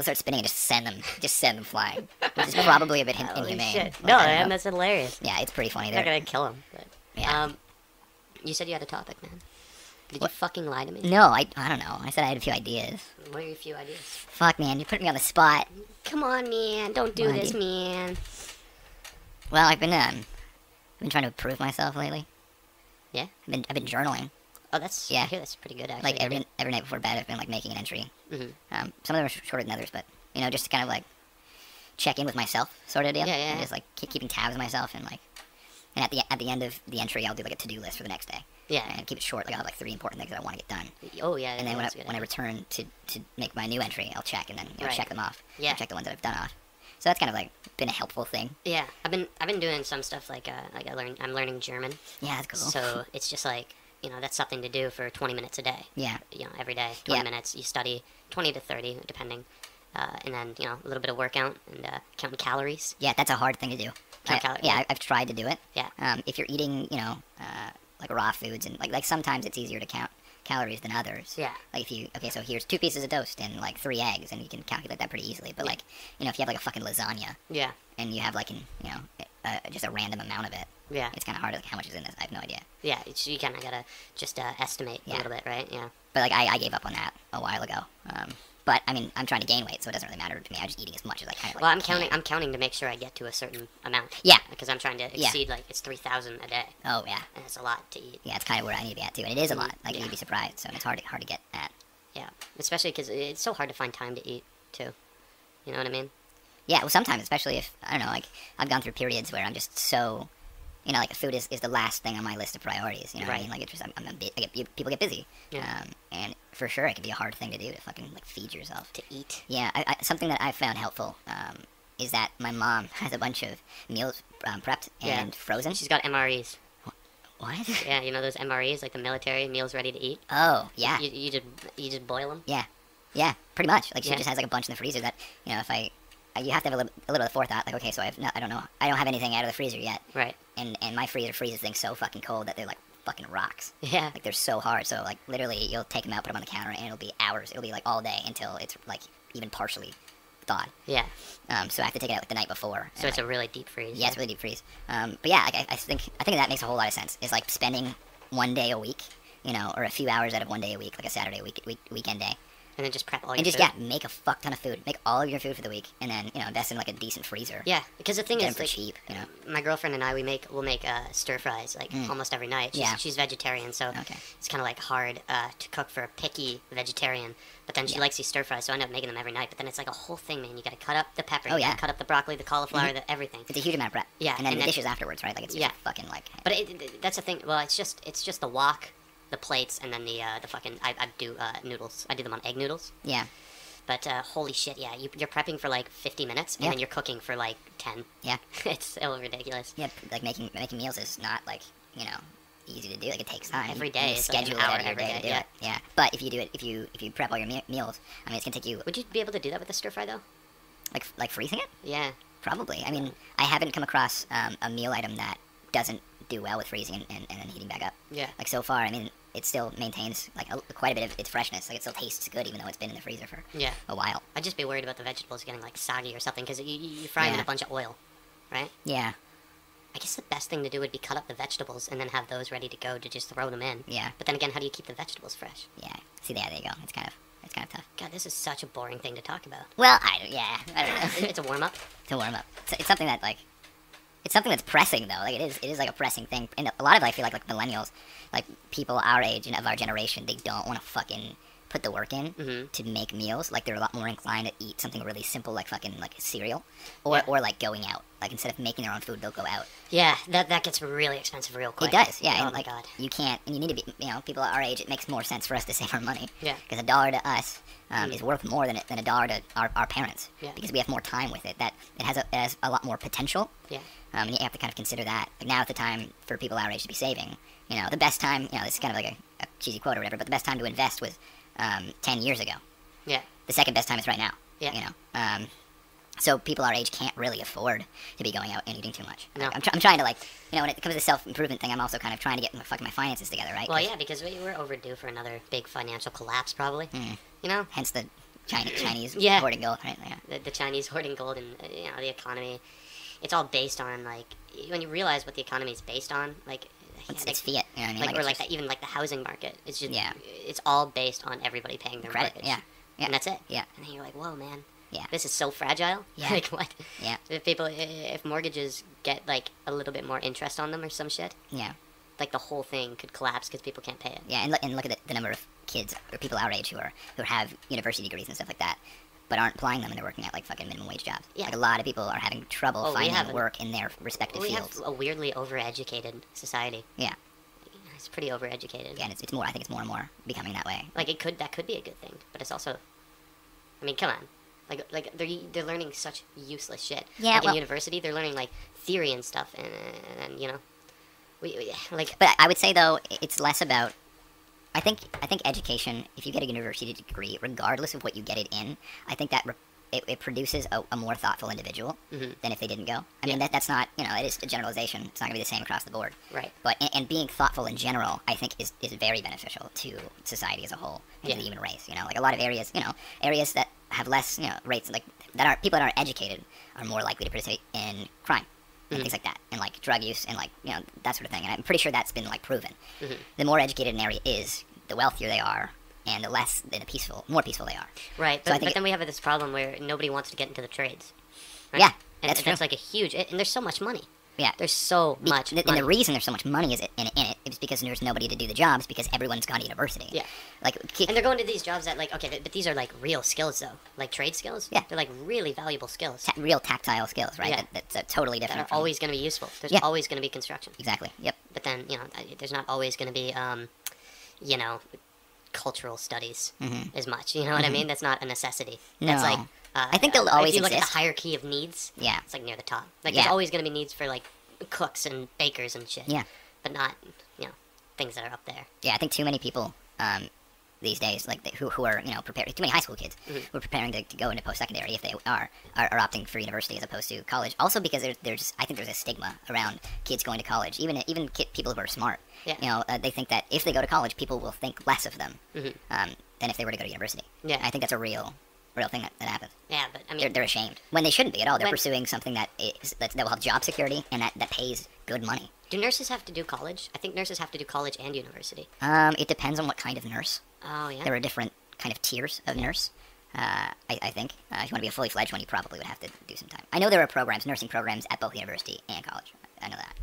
They'll start spinning and just send them flying, which is probably a bit Holy inhumane. shit. Like, No, I don't man, know. that's hilarious. Yeah, it's pretty funny. I'm not They're- gonna kill him, but Yeah. you said you had a topic, man. Did What? you fucking lie to me? No, I don't know. I said I had a few ideas. What are your few ideas? Fuck, man, you put me on the spot. Come on, man. Don't do Come on, this, dude. man. Well, I've been trying to improve myself lately. Yeah? I've been journaling. Oh, that's Yeah. I hear that's pretty good, actually. Like every night before bed, I've been like making an entry. Mm-hmm. Some of them are shorter than others, but you know, just to kind of like check in with myself, sort of deal. Yeah, yeah, And yeah. just like keeping tabs on myself, and like, and at the end of the entry, I'll do like a to-do list for the next day. Yeah. And keep it short. Like I'll have like 3 important things that I want to get done. Oh, yeah. And then that's a good when I idea. return to make my new entry, I'll check and then Right. check them off. Yeah. I'll check the ones that I've done off. So that's kind of like been a helpful thing. Yeah, I've been doing some stuff like I'm learning German. Yeah, that's cool. So it's just like, that's something to do for 20 minutes a day. Yeah. Every day, 20 Yeah. minutes. You study 20 to 30, depending. And then, a little bit of workout and counting calories. Yeah, that's a hard thing to do. Count calories. Yeah, I've tried to do it. Yeah. If you're eating, like raw foods and like sometimes it's easier to count calories than others. Yeah. Like so here's 2 pieces of toast and like 3 eggs, and you can calculate that pretty easily. But Yeah. like, if you have like a fucking lasagna Yeah. and you have like just a random amount of it, Yeah. it's kind of hard. Like how much is in this? I have no idea. Yeah. You kind of gotta just estimate a Yeah. little bit, right? Yeah. But like I gave up on that a while ago. But I mean, I'm trying to gain weight, so it doesn't really matter to me. I'm just eating as much as I kind of. Well, I'm counting to make sure I get to a certain amount. Yeah. Because I'm trying to Yeah. exceed like it's 3,000 a day, Oh yeah. and it's a lot to eat. Yeah, it's kind of where I need to be at too, and it is a lot. Like Yeah. you'd be surprised. So it's hard to get at. Yeah. Especially because it's so hard to find time to eat too. You know what I mean? Yeah, well, sometimes, especially if I don't know, like I've gone through periods where I'm just so, like food is the last thing on my list of priorities. You know what I Right. mean? Like it's just people get busy. Yeah. And for sure, it can be a hard thing to do to fucking like feed yourself. To eat. Yeah, something that I found helpful is that my mom has a bunch of meals prepped Yeah. and frozen. She's got MREs. What? Yeah, those MREs, like the military meals ready to eat. Oh, yeah. You just boil them. Yeah, pretty much. Like she Yeah. just has like a bunch in the freezer that if you have to have a little of forethought. Like okay, so I don't know, I don't have anything out of the freezer yet, Right. and my freezer freezes things so fucking cold that they're like fucking rocks. Yeah. Like they're so hard. So like literally, you'll take them out, put them on the counter, and it'll be hours. It'll be like all day until it's like even partially thawed. Yeah. So I have to take it out like the night before. So it's a really deep freeze. yeah, it's really deep freeze. But yeah, like I think that makes a whole lot of sense. Is like spending one day a week, or a few hours out of one day a week, like a Saturday weekend day. And then just prep all And your just, food. yeah, make a fuck ton of food. Make all of your food for the week. And then, invest in, like, a decent freezer. Yeah, because the thing Get them is, for like, cheap, my girlfriend and I, we'll make stir fries like almost every night. Yeah. She's vegetarian, so Okay. it's kind of like hard to cook for a picky vegetarian. But then she Yeah. likes these stir fries, so I end up making them every night. But then it's like a whole thing, man. You got to cut up the pepper, Oh, you yeah. gotta cut up the broccoli, the cauliflower, the everything. It's a huge amount of prep. Yeah, And then and the then- dishes afterwards, right? Like, it's just Yeah. fucking, like... But that's the thing. Well, it's just the wok, the plates, and then the fucking I do noodles. I do them on egg noodles. Yeah. But holy shit, yeah, you're prepping for like 50 minutes, and Yeah. then you're cooking for like 10. Yeah. It's so ridiculous. Yeah, like, making meals is not, like, easy to do. Like, it takes time. Every You day need to is like an schedule hour it out every day to day, do yeah. it. Yeah. But if you do it, if you prep all your meals, I mean, it's gonna take you, Would you be able to do that with the stir fry though? like freezing it? Yeah. Probably. I mean, I haven't come across a meal item that doesn't do well with freezing and then heating back up. Yeah. Like, so far, I mean, it still maintains, like, quite a bit of its freshness. Like, it still tastes good even though it's been in the freezer for Yeah. a while. I'd just be worried about the vegetables getting like soggy or something because you fry them in Yeah. a bunch of oil, right? Yeah. I guess the best thing to do would be cut up the vegetables and then have those ready to go to just throw them in. Yeah. But then again, how do you keep the vegetables fresh? Yeah. See, there you go. It's kind of tough. God, this is such a boring thing to talk about. Well, I don't know. It's a warm up. To warm up. It's something that, like, it's something that's pressing, though. Like, it is like a pressing thing. And a lot of, I feel like millennials, like, people our age and of our generation, they don't want to fucking put the work in to make meals. Like, they're a lot more inclined to eat something really simple, like fucking, like, cereal. Or like, going out. Like, instead of making their own food, they'll go out. Yeah, that gets really expensive real quick. It does, yeah. Oh And, my like, god. you can't, and you need to be, people our age, it makes more sense for us to save our money. Yeah. Because $1 to us is worth more than $1 to our parents. Yeah. Because we have more time with it. That it has a lot more potential. Yeah. And you have to kind of consider that. Like, now is the time for people our age to be saving. The best time, this is kind of like a cheesy quote or whatever, but the best time to invest was 10 years ago. Yeah. The second best time is right now. Yeah. So people our age can't really afford to be going out and eating too much. No. Like, I'm trying to, like, when it comes to self-improvement thing, I'm also kind of trying to get my finances together, right? Well, yeah, because we're overdue for another big financial collapse, probably. Mm. You know? Hence the Chinese Yeah. hoarding gold, right? Yeah. The Chinese hoarding gold and the economy. It's all based on like when you realize what the economy is based on, like It's fiat, you know what I mean? like or it's like just that, even like the housing market. It's just Yeah. it's all based on everybody paying their credit, mortgage. yeah. And that's it. Yeah. And then you're like, whoa, man. Yeah. This is so fragile. Yeah. Like what? Yeah. If mortgages get like a little bit more interest on them or some shit, Yeah. like the whole thing could collapse because people can't pay it. Yeah, and look at the number of kids or people our age who have university degrees and stuff like that, but aren't applying them and they're working at like fucking minimum wage jobs. Yeah. Like a lot of people are having trouble Oh, we finding have work in their respective We fields. have a weirdly overeducated society. Yeah. It's pretty overeducated. Yeah, and it's more. I think it's more and more becoming that way. Like that could be a good thing, but it's also, I mean, come on, like they're learning such useless shit. Yeah, like well- in university they're learning like theory and stuff, and we like. But I would say though, it's less about. I think education. If you get a university degree, regardless of what you get it in, I think that it produces a more thoughtful individual than if they didn't go. I mean, that's not, it is a generalization. It's not going to be the same across the board. Right. But and being thoughtful in general, I think is very beneficial to society as a whole and to the human race. Like a lot of areas, areas that have less, rates like people that aren't educated are more likely to participate in crime and things like that, and like drug use and like that sort of thing. And I'm pretty sure that's been like proven. The more educated an area is, the wealthier they are, and the more peaceful they are. Right, So I but think then we have this problem where nobody wants to get into the trades. Right? Yeah, and that's true. like a huge, and there's so much money. Yeah. There's so much And money. the reason there's so much money in it is because there's nobody to do the jobs because everyone's gone to university. Yeah. Like, And they're going to these jobs that like, okay, but these are like real skills though, like trade skills. Yeah. They're like really valuable skills real tactile skills, right? Yeah. That's totally that different. are always going to be useful. There's Yeah. always going to be construction. Exactly. Yep. But then, there's not always going to be, cultural studies as much. You know what I mean? That's not a necessity. That's No. like, I think they'll always if you look at exist. the hierarchy of needs, Yeah. it's like near the top. Like Yeah. there's always going to be needs for like cooks and bakers and shit. Yeah. But not, things that are up there. Yeah, I think too many people these days, like who are prepared. Too many high school kids who are preparing to go into post-secondary if they are opting for university as opposed to college. Also because there's I think there's a stigma around kids going to college. Even people who are smart. Yeah. They think that if they go to college, people will think less of them than if they were to go to university. Yeah. And I think that's a real thing that happens. Yeah, but I mean, They're ashamed when they shouldn't be at all. They're When- pursuing something that will have job security and that pays good money. do nurses have to do college? I think nurses have to do college and university. It depends on what kind of nurse. Oh, yeah? There are different kind of tiers of nurse. I think if you want to be a fully fledged one, you probably would have to do some time. I know there are programs, nursing programs at both university and college. I know that.